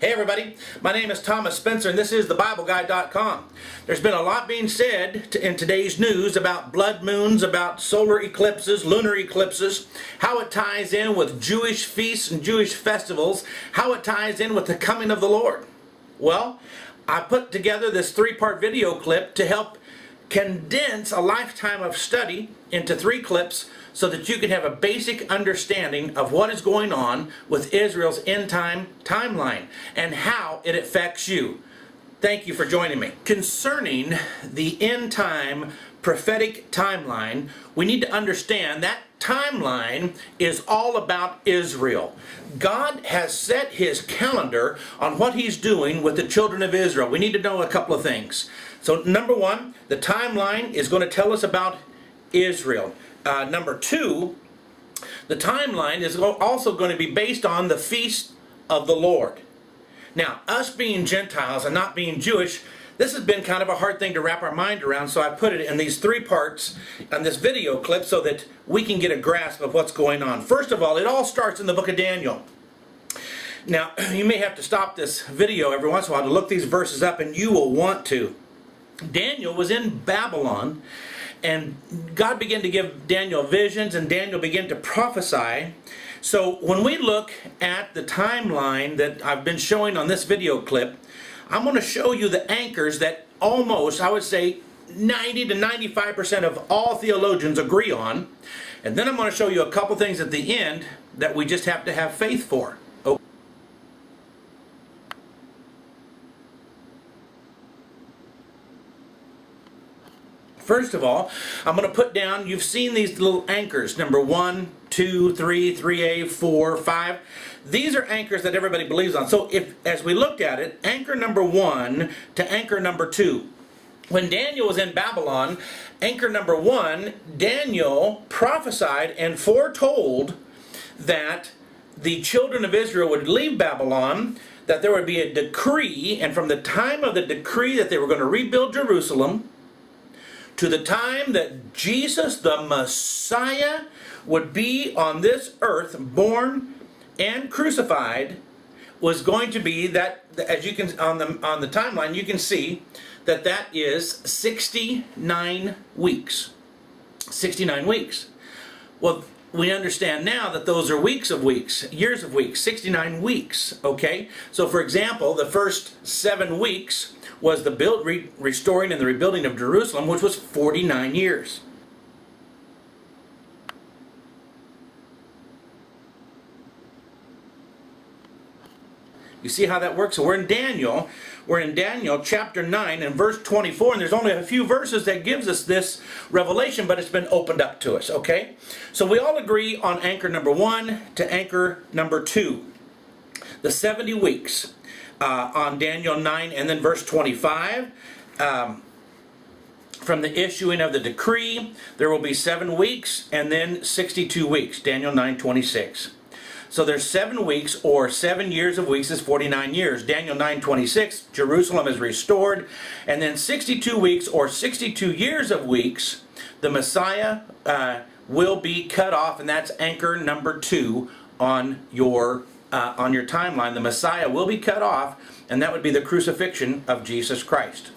Hey everybody, my name is Thomas Spencer and this is TheBibleGuy.com. There's been a lot being said in today's news about blood moons, about solar eclipses, lunar eclipses, how it ties in with Jewish feasts and Jewish festivals, how it ties in with the coming of the Lord. Well, I put together this three-part video clip to help condense a lifetime of study into 3 clips so that you can have a basic understanding of what is going on with Israel's end time timeline and how it affects you. Thank you for joining me. Concerning the end time prophetic timeline, we need to understand that timeline is all about Israel. God has set his calendar on what he's doing with the children of Israel. We need to know a couple of things. So number 1, the timeline is going to tell us about Israel. Number 2, the timeline is also going to be based on the feast of the Lord. Now, us being Gentiles and not being Jewish, this has been kind of a hard thing to wrap our mind around, so I put it in these 3 parts on this video clip so that we can get a grasp of what's going on. First of all, it all starts in the book of Daniel. Now, you may have to stop this video every once in a while to look these verses up, and you will want to. Daniel was in Babylon, and God began to give Daniel visions, and Daniel began to prophesy. So when we look at the timeline that I've been showing on this video clip, I'm going to show you the anchors that almost, I would say, 90 to 95% of all theologians agree on. And then I'm going to show you a couple things at the end that we just have to have faith for. First of all, I'm going to put down, you've seen these little anchors, number 1, 2, 3, 3a, 4, 5. These are anchors that everybody believes on. So as we looked at it, anchor number 1 to anchor number 2. When Daniel was in Babylon, anchor number 1, Daniel prophesied and foretold that the children of Israel would leave Babylon, that there would be a decree, and from the time of the decree that they were going to rebuild Jerusalem, to the time that Jesus, the Messiah, would be on this earth, born and crucified, was going to be that, as you can on the timeline, you can see that that is 69 weeks. 69 weeks. Well, we understand now that those are weeks of weeks, years of weeks, 69 weeks, okay? So for example, the first 7 weeks was the restoring and the rebuilding of Jerusalem, which was 49 years. You see how that works? So we're in Daniel chapter 9 and verse 24, and there's only a few verses that gives us this revelation, but it's been opened up to us, okay? So we all agree on anchor number 1 to anchor number 2. The 70 weeks on Daniel 9 and then verse 25. From the issuing of the decree, there will be 7 weeks and then 62 weeks, Daniel 9:26. So there's 7 weeks, or 7 years of weeks is 49 years. Daniel 9:26, Jerusalem is restored. And then 62 weeks, or 62 years of weeks, the Messiah will be cut off, and that's anchor number 2 on your timeline. The Messiah will be cut off, and that would be the crucifixion of Jesus Christ.